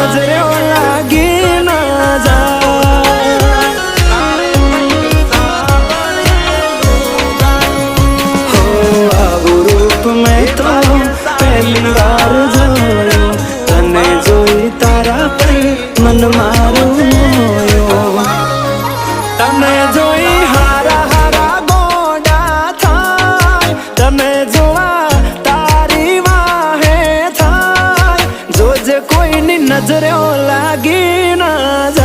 नजरे लागी ना जा। हो आवो रूप में तो पहली बार जोयो, तने जोई तारा पे मन मारो मोयो। तने जोई हारा हारा गोडा थाय, तने जोआ तारी वाहे थाय। जोजे कोई नी नजरे लागी ना जा।